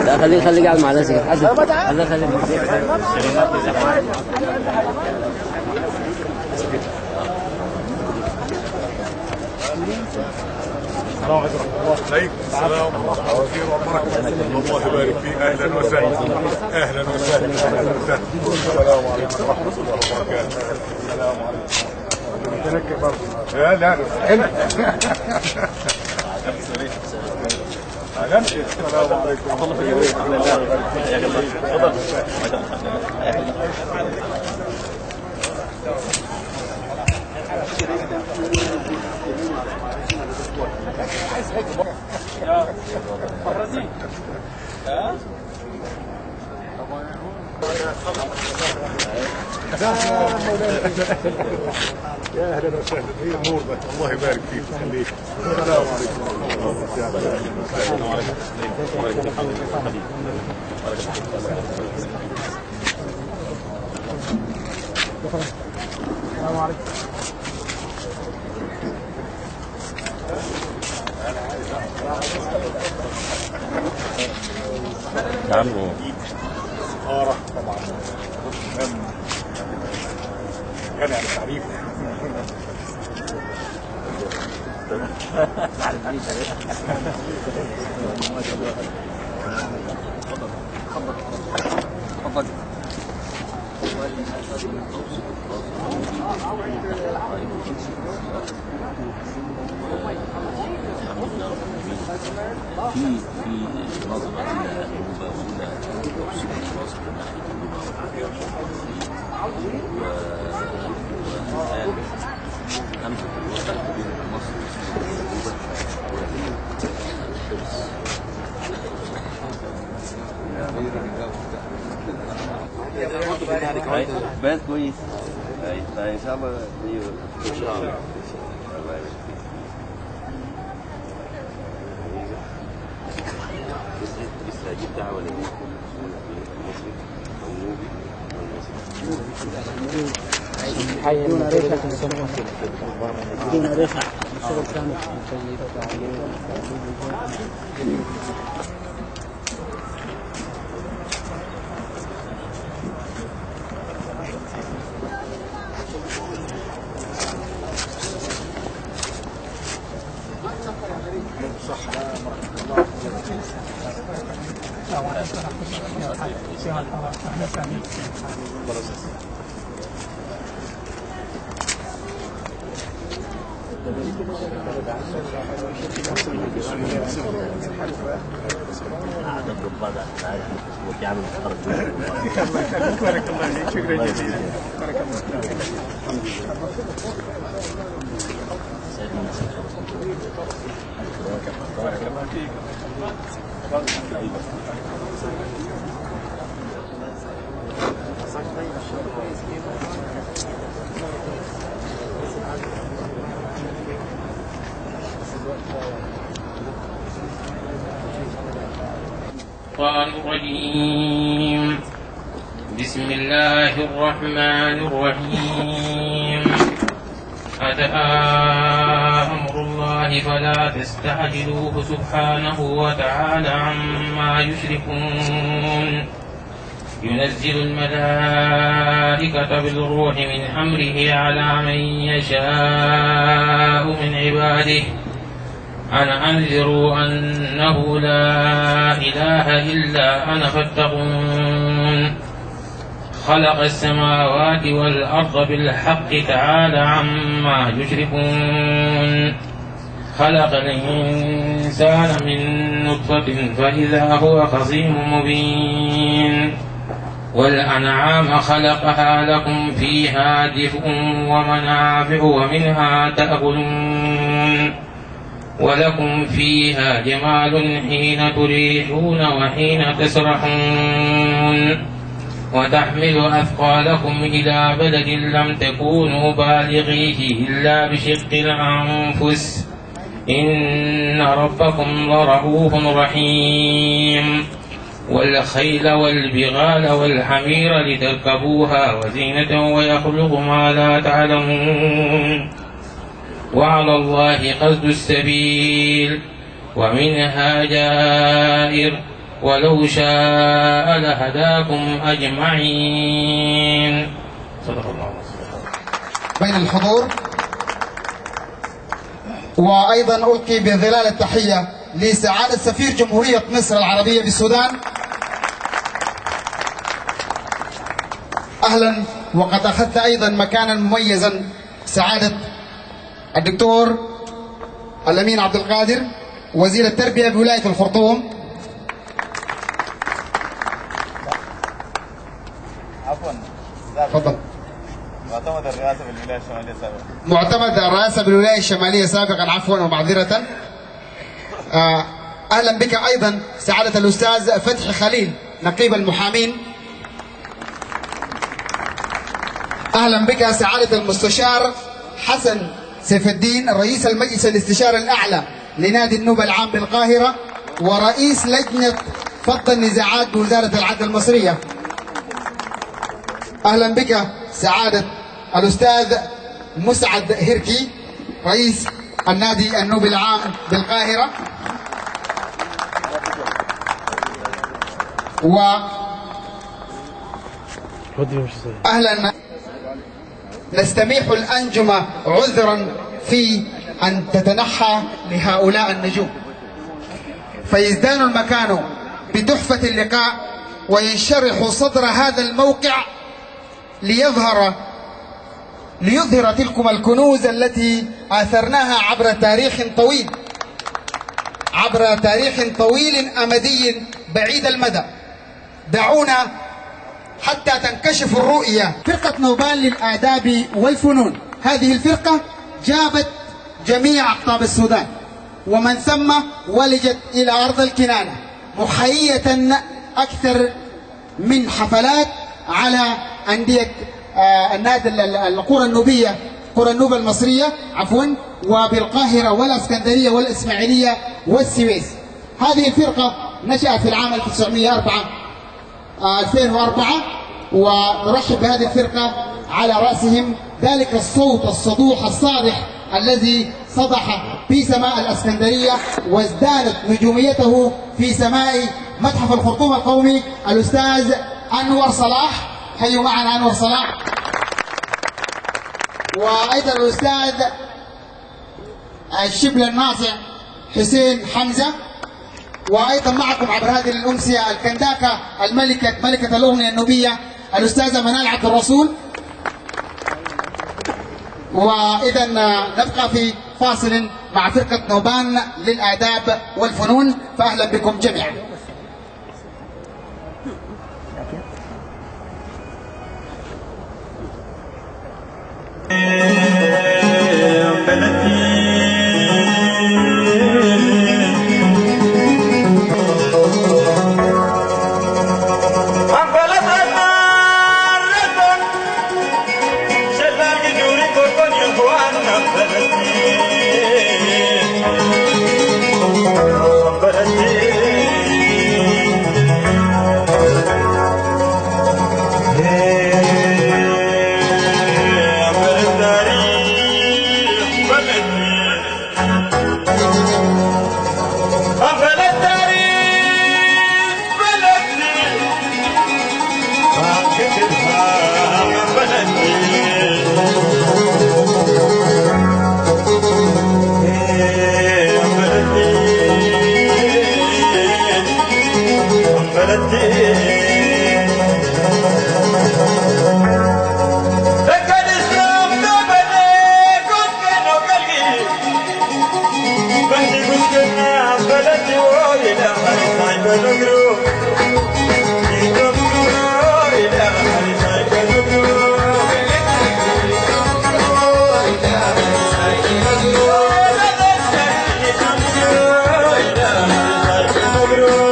لا خليه قاعد مع نفسك. خليه السلام عليكم. السلام الله يبارك فيك. اهلا وسهلا. اهلا وسهلا. اهلا وسهلا. السلام عليكم ورحمه الله وبركاته. السلام عليكم. متنكر برضه. لا لا هنا. السلام عليكم. يا اهلا وسهلا. هي امور بك. الله يبارك فيك ويخليك. السلام عليكم ورحمه الله وبركاته. السلام عليكم. السلام عليكم. نعم. طبعا كان يعني تعريف. في نظرة إلى النوبة وإلى توصيل مصر من ناحية النوبة والآن همزة الوصل بين مصر والنوبة وهي الحرص. بس كويس. إن شاء الله. إن شاء الله. لسه هجيب دعوة للمصري أو نوبي حي المدينة في السنة بدون رفع الشغل كان بارك الله فيك. شكرا جزيلا. بارك الله فيك. الشيطان الرجيم. بسم الله الرحمن الرحيم. أتى أمر الله فلا تستعجلوه سبحانه وتعالى عما يشركون. ينزل الملائكة بالروح من أمره على من يشاء من عباده أن أنذروا أنه لا إله إلا أنا فاتقون. خلق السماوات والأرض بالحق تعالى عما يشركون. خلق الإنسان من نطفة فإذا هو خصيم مبين. والأنعام خلقها لكم فيها دفء ومنافع ومنها تأكلون ولكم فيها جمال حين تريحون وحين تسرحون وتحمل أثقالكم إلى بلد لم تكونوا بالغيه إلا بشق الأنفس إن ربكم لرؤوف رحيم. والخيل والبغال والحمير لتركبوها وزينة ويخلق ما لا تعلمون وعلى الله قصد السبيل ومنها جائر ولو شاء لهداكم أجمعين. صدق الله. بين الحضور. وأيضا ألقي بظلال التحية لسعادة سفير جمهورية مصر العربية بالسودان. أهلا. وقد أخذت أيضا مكانا مميزا سعادة الدكتور الأمين عبد القادر وزير التربية بولاية الخرطوم. عفوا تفضل. معتمد الرئاسة بالولاية الشمالية سابقا. معتمد الرئاسة بالولاية الشمالية سابقا، عفوا ومعذرة. أهلا بك أيضا سعادة الأستاذ فتحي خليل نقيب المحامين. أهلا بك سعادة المستشار حسن سيف الدين رئيس المجلس الاستشاري الأعلى لنادي النوبة العام بالقاهرة ورئيس لجنة فض النزاعات بوزارة العدل المصرية. أهلا بك سعادة الأستاذ مسعد هركي رئيس النادي النوبي العام بالقاهرة. أهلا. نستميح الأنجم عذرا في أن تتنحى لهؤلاء النجوم فيزدان المكان بتحفة اللقاء وينشرح صدر هذا الموقع ليظهر تلكم الكنوز التي آثرناها عبر تاريخ طويل أمدي بعيد المدى. دعونا حتى تنكشف الرؤية. فرقة نوبان للآداب والفنون، هذه الفرقة جابت جميع أقطاب السودان ومن ثم ولجت إلى أرض الكنانة محيية أكثر من حفلات على أندية النادي القرى النوبية، قرى النوبة المصرية عفوا، وبالقاهرة والإسكندرية والإسماعيلية والسويس. هذه الفرقة نشأت في العام 2004 ونرحب بهذه الفرقة على رأسهم ذلك الصوت الصدوح الصادح الذي صدح في سماء الإسكندرية وازدادت نجوميته في سماء متحف الخرطوم القومي الأستاذ أنور صلاح. حيوا معنا أنور صلاح. وأيضا الأستاذ الشبل الناصع حسين حمزة. وأيضا معكم عبر هذه الأمسية الكنداكة ملكة الأغنية النوبية الأستاذة منال عبد الرسول. وإذا نبقى في فاصل مع فرقة نوبان للآداب والفنون، فأهلا بكم جميعا.